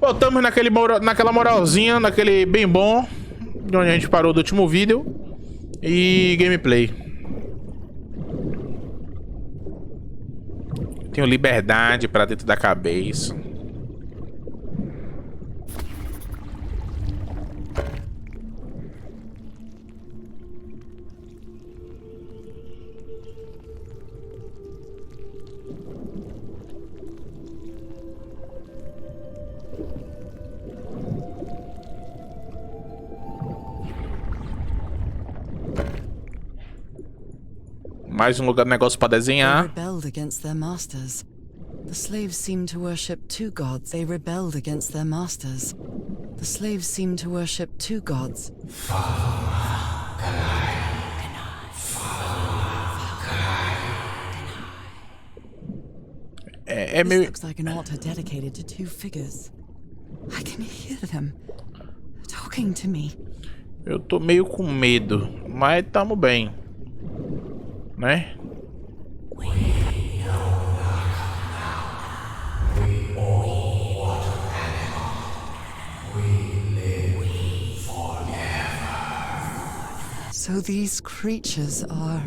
Voltamos naquela moralzinha, naquele bem bom, de onde a gente parou do último vídeo. E gameplay. Tenho liberdade pra dentro da cabeça. Mais um lugar, negócio pra desenhar. Rebelled against their masters. The slaves seemed to worship two gods. They rebelled against their masters. The slaves seemed to worship two gods. This looks like an altar dedicated to two figures. I can hear them talking to me. Eu tô meio com medo, mas tamo bem. Né? So these creatures are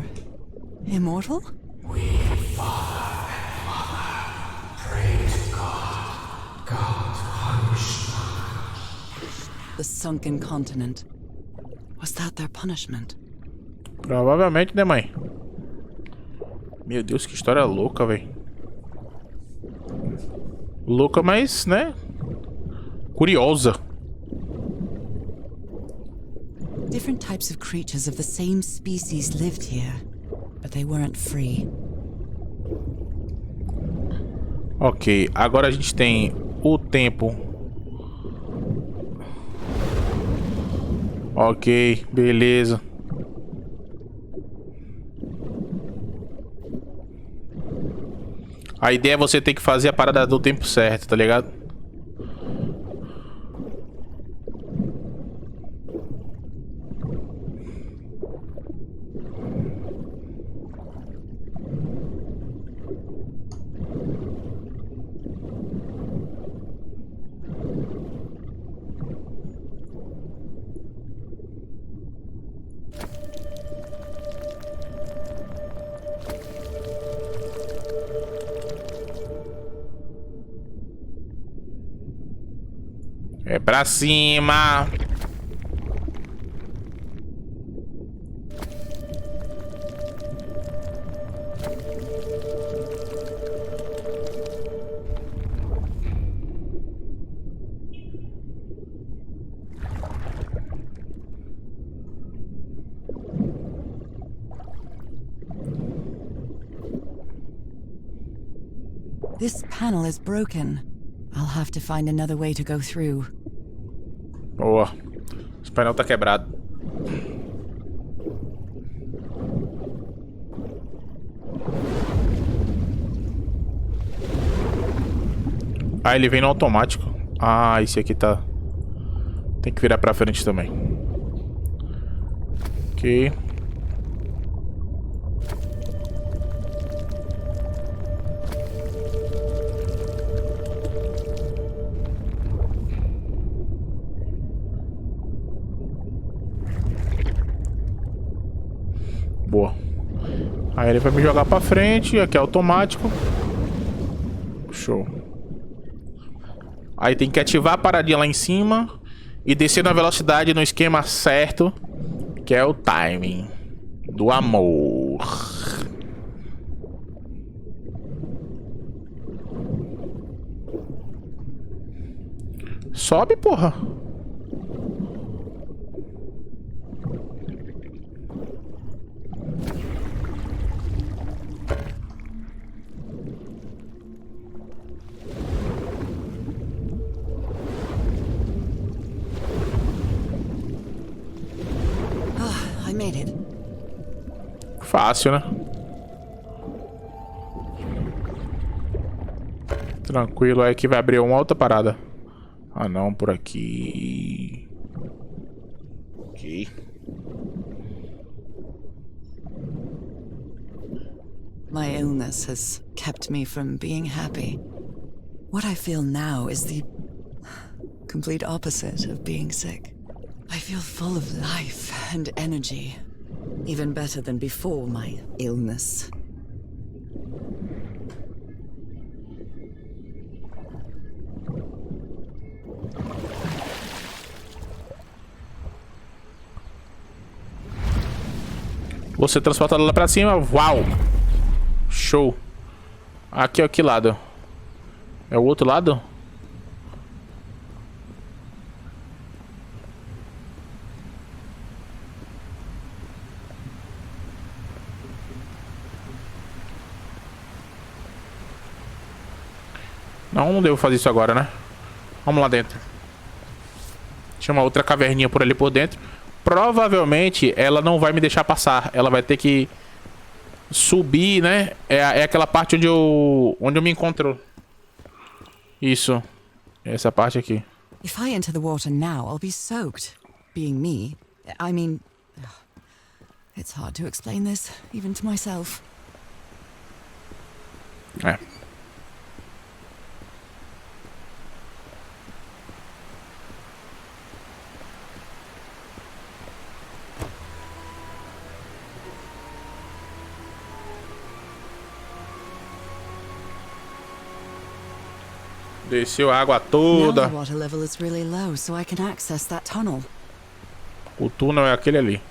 immortal? We, father and mother, pray to God. God punish us. The sunken continent. Was that their punishment? Provavelmente, né, mãe? Meu Deus, que história louca, velho. Louca, mas, né? Curiosa. Different types of creatures of the same species lived here, but they weren't free. Ok, agora a gente tem o tempo. Ok, beleza. A ideia é você ter que fazer a parada do tempo certo, tá ligado? É pra cima. This panel is broken. I'll have to find another way to go through. Boa. Esse painel tá quebrado. Ah, ele vem no automático. Ah, esse aqui tá... Tem que virar pra frente também. Ok. Boa. Aí ele vai me jogar pra frente. Aqui é automático. Show. Aí tem que ativar a paradinha lá em cima e descer na velocidade no esquema certo, que é o timing do amor. Sobe, porra. I made it. Fácil, né? Tranquilo, aí que vai abrir uma outra parada. Ah não, por aqui. Ok. My illness has kept me from being happy. What I feel now is the complete opposite of being sick. I feel full of life and energy, even better than before my illness. Você transportado lá pra cima. Uau! Show. Aqui, ó, que lado? É o outro lado? Não devo fazer isso agora, né? Vamos lá dentro. Tinha uma outra caverninha por ali por dentro. Provavelmente ela não vai me deixar passar. Ela vai ter que subir, né? É aquela parte onde eu me encontro. Isso. Essa parte aqui. If I enter the water now, I'll be soaked. Being me, I mean... It's hard to explain this, even to myself. É. Desceu a água Now toda. the water level is really low, so I can access that tunnel. O túnel é aquele ali.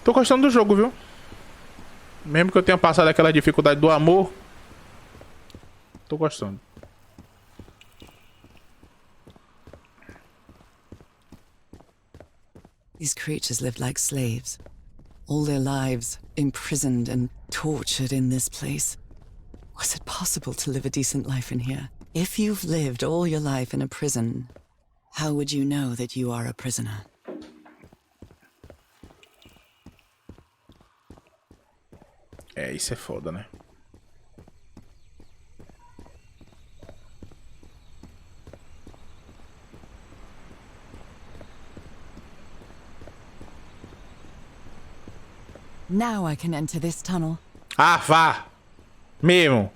Tô gostando do jogo, viu? Mesmo que eu tenha passado aquela dificuldade do amor, tô gostando. These creatures lived like slaves. All their lives imprisoned and tortured in this place. Was it possible to live a decent life in here? If you've lived all your life in a prison, how would you know that you are a prisoner? É, isso é foda, né? Now I can enter this tunnel. Ah, vá! Mesmo.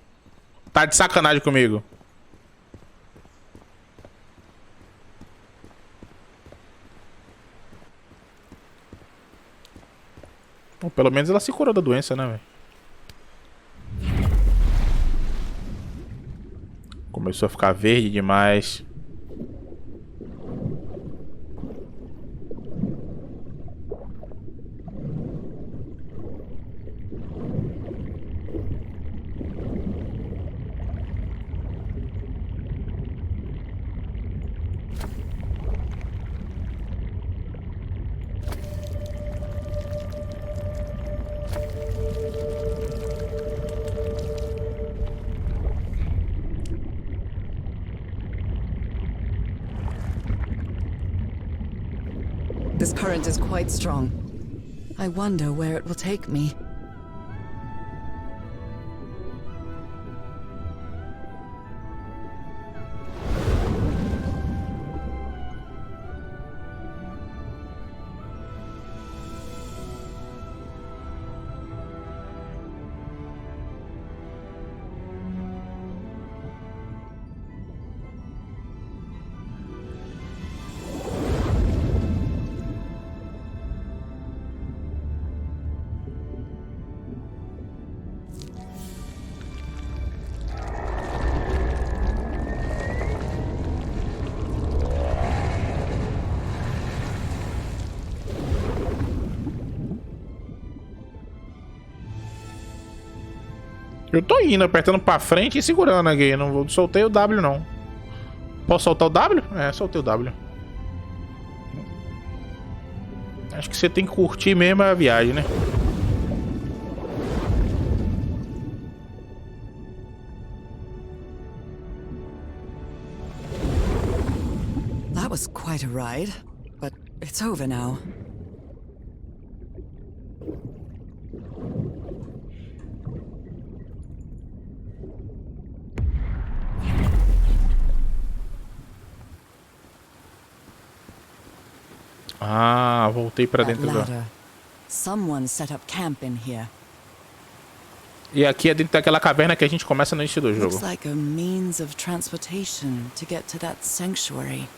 Tá de sacanagem comigo. Bom, pelo menos ela se curou da doença, né, velho? Começou a ficar verde demais. This current is quite strong. I wonder where it will take me. Eu tô indo, apertando pra frente e segurando aqui. Não soltei o W, não. Posso soltar o W? É, soltei o W. Acho que você tem que curtir mesmo a viagem, né? That was quite a ride, but it's over now. Ah, voltei pra That dentro do... ladder. Someone set up camp in here. E aqui é dentro daquela caverna que a gente começa no início do jogo. Looks like a means of transportation to get to that sanctuary.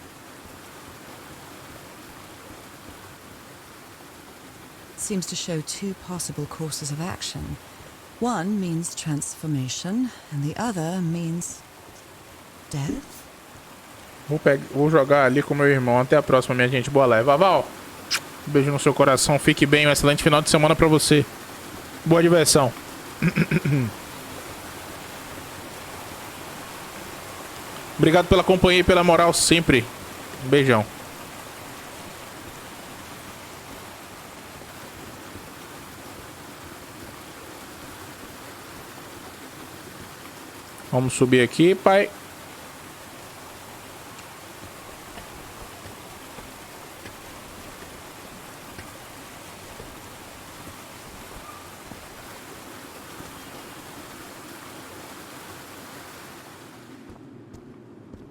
Seems to show two possible courses of action. One means transformation, and the other means death. Vou jogar ali com meu irmão. Até a próxima, minha gente. Boa leva. Val, um beijo no seu coração. Fique bem. Um excelente final de semana pra você. Boa diversão. Obrigado pela companhia e pela moral sempre. Um beijão. Vamos subir aqui, pai.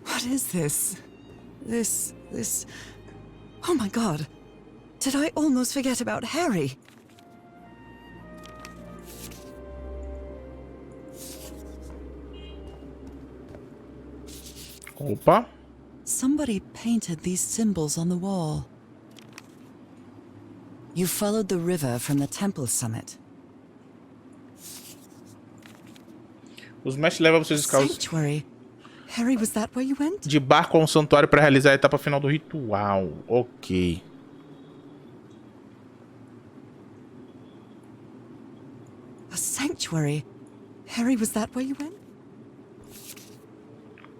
What is this? This... Oh my god. Did I almost forget about Harry? Opa. Somebody painted these symbols on the wall. You followed the river from the temple summit. Os mestres levam vocês Sanctuary. Harry, was that where you went? de barco a um santuário para realizar a etapa final do ritual. Ok. A sanctuary. Harry, was that where you went?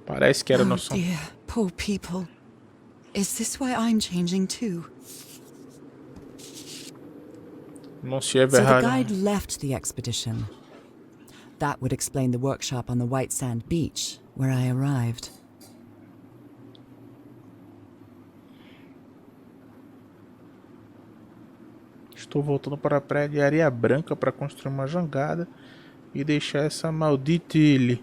Parece que era Oh noção. dear, poor people. Is this why I'm changing too? Não se é So the verdade. guide left the expedition. That would explain the workshop on the white sand beach, where I arrived. Estou voltando para a praia de areia branca para construir uma jangada e deixar essa maldita ilha.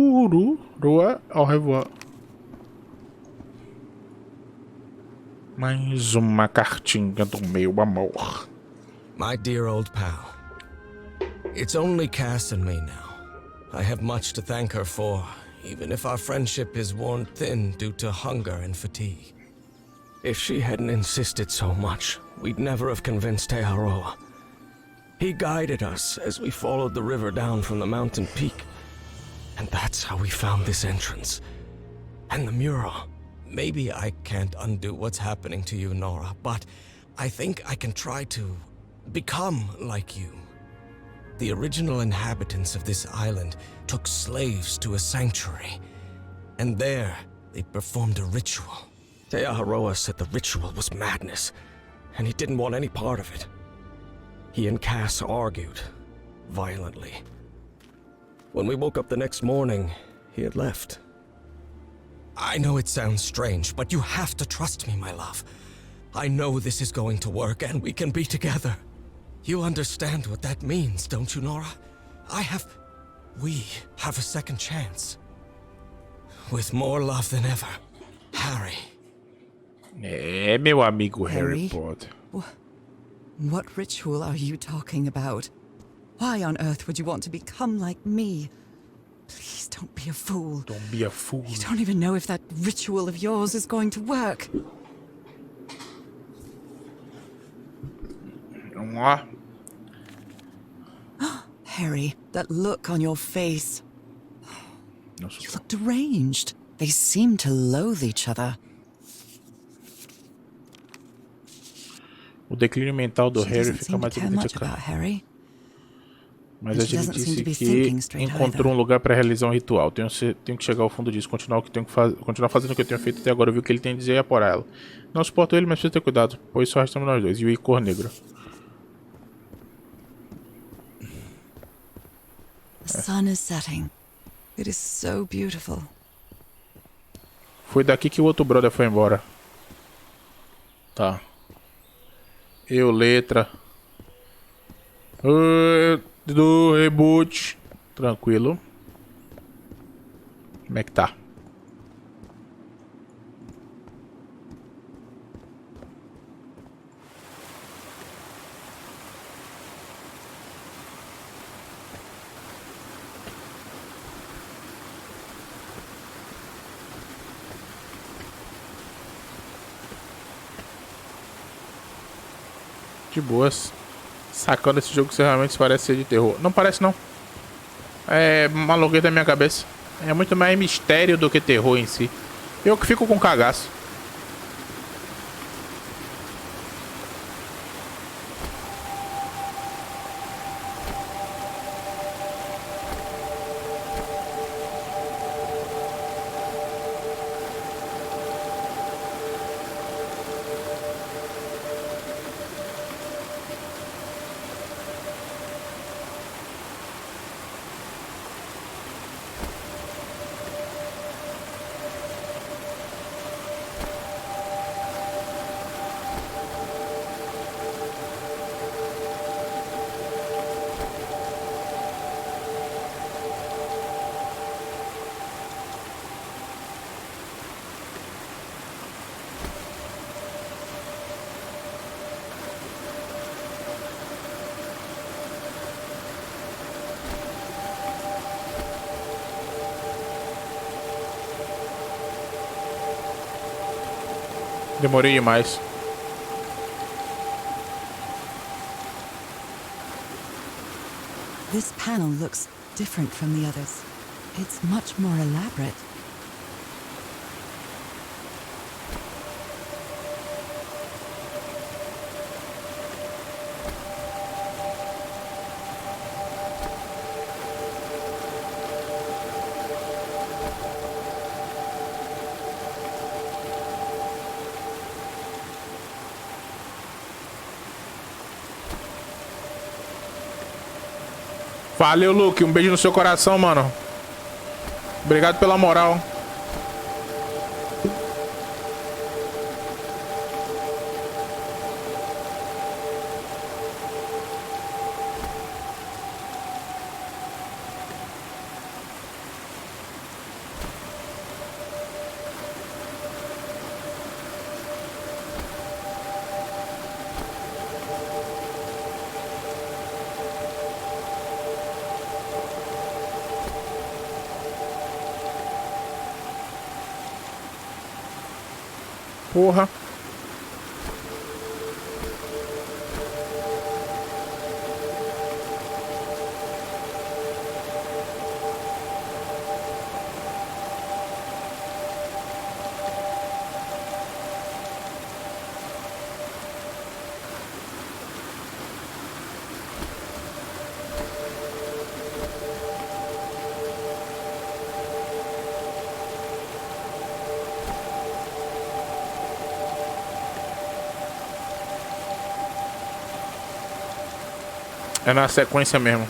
Maururua ao revoar. Mais uma cartinha do meu amor. My dear old pal. It's only Cass and me now. I have much to thank her for, even if our friendship is worn thin due to hunger and fatigue. If she hadn't insisted so much, we'd never have convinced Aotearoa. He guided us as we followed the river down from the mountain peak. And that's how we found this entrance. And the mural. Maybe I can't undo what's happening to you, Nora, but I think I can try to become like you. The original inhabitants of this island took slaves to a sanctuary. And there, they performed a ritual. Aotearoa said the ritual was madness, and he didn't want any part of it. He and Cass argued, violently. When we woke up the next morning, he had left. I know it sounds strange, but you have to trust me, my love. I know this is going to work, and we can be together. You understand what that means, don't you, Nora? We have a second chance. With more love than ever, Harry. É, meu amigo Harry Harry? Potter. What ritual are you talking about? Why on earth would you want to become like me? Please don't be a fool. Don't be a fool. You don't even know if that ritual of yours is going to work. Vamos lá. Harry, that look on your face. Nossa, You look deranged. They seem to loathe each other. o declínio mental do She Harry doesn't fica seem to mais care much evidente. about Harry. Mas And a she gente doesn't seem to disse be que thinking straight encontrou either. um lugar para realizar um ritual. Tenho que chegar ao fundo disso, continuar fazendo o que eu tenho feito até agora, ver o que ele tem a dizer e apoiar ela. Não suporto ele, mas preciso ter cuidado, pois só restamos nós dois. E o Icor Negro. The sun is setting. It is so beautiful. Foi daqui que o outro brother foi embora. Tá. Letra. Do reboot. Tranquilo. Como é que tá? De boas. Sacando esse jogo que realmente parece ser de terror. Não parece não. É maluqueira da minha cabeça. É muito mais mistério do que terror em si. Eu que fico com cagaço. Demorei demais. This panel looks different from the others. It's much more elaborate. Valeu, Luke. Um beijo no seu coração, mano. Obrigado pela moral. Porra. É na sequência mesmo.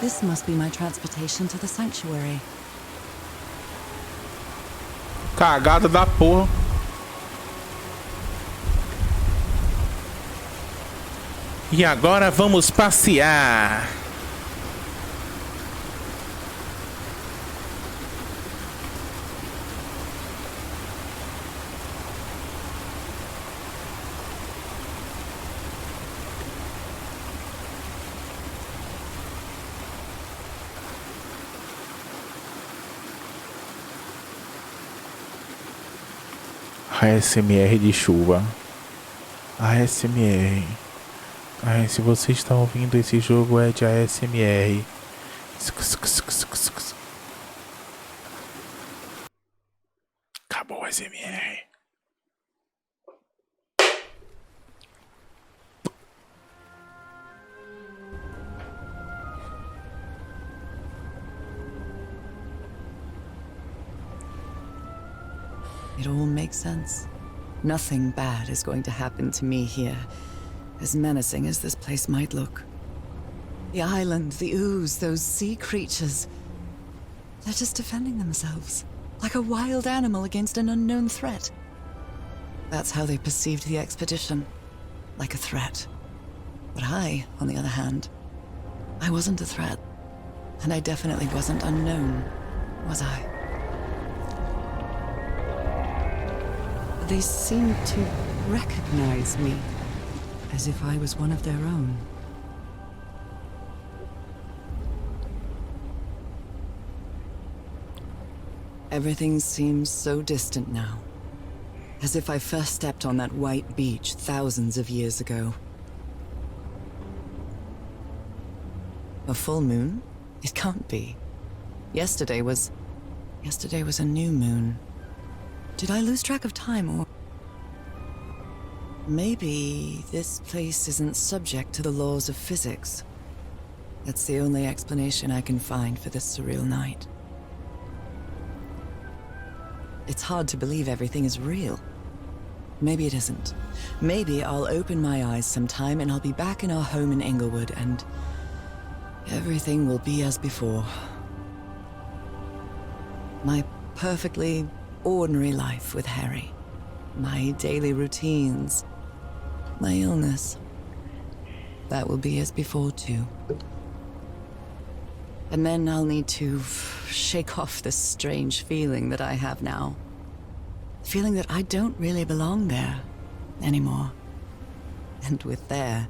This must be my transportation to the sanctuary. Cagada da porra. E agora vamos passear. ASMR de chuva. ASMR. Ai, se você está ouvindo, esse jogo é de ASMR. Acabou o ASMR. It all makes sense. Nothing bad is going to happen to me here, as menacing as this place might look. The island, the ooze, those sea creatures. They're just defending themselves, like a wild animal against an unknown threat. That's how they perceived the expedition, like a threat. But I, on the other hand, I wasn't a threat. And I definitely wasn't unknown, was I? They seemed to recognize me, as if I was one of their own. Everything seems so distant now, as if I first stepped on that white beach thousands of years ago. A full moon? It can't be. Yesterday was a new moon. Did I lose track of time, or... Maybe this place isn't subject to the laws of physics. That's the only explanation I can find for this surreal night. It's hard to believe everything is real. Maybe it isn't. Maybe I'll open my eyes sometime and I'll be back in our home in Inglewood and everything will be as before. My perfectly ordinary life with Harry. My daily routines. My illness. That will be as before too. And then I'll need to shake off this strange feeling that I have now. Feeling that I don't really belong there anymore. And with there,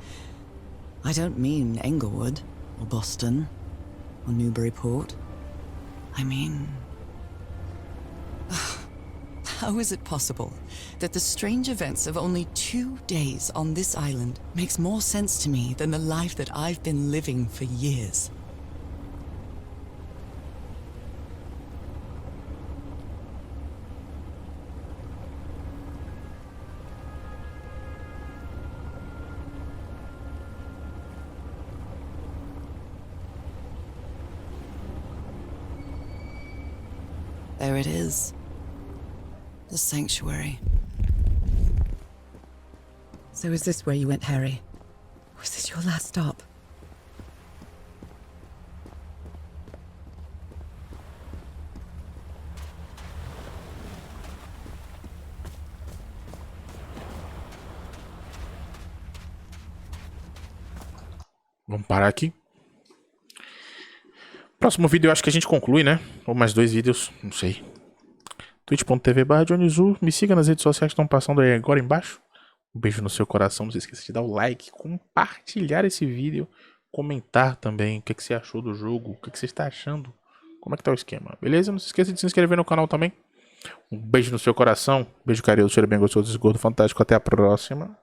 I don't mean Englewood, or Boston, or Newburyport. I mean... How is it possible that the strange events of only 2 days on this island makes more sense to me than the life that I've been living for years? There it is. The sanctuary. So is this where you went, Harry? Was this your last stop? Vamos parar aqui. Próximo vídeo eu acho que a gente conclui, né? Ou mais 2 vídeos, não sei. twitch.tv/Jonnyzul. Me siga nas redes sociais que estão passando aí agora embaixo. Um beijo no seu coração. Não se esqueça de dar o like, compartilhar esse vídeo, comentar também o que você achou do jogo, o que você está achando, como é que tá o esquema, beleza? Não se esqueça de se inscrever no canal também. Um beijo no seu coração. Beijo carinhoso, cheiro bem gostoso, esgoto fantástico. Até a próxima.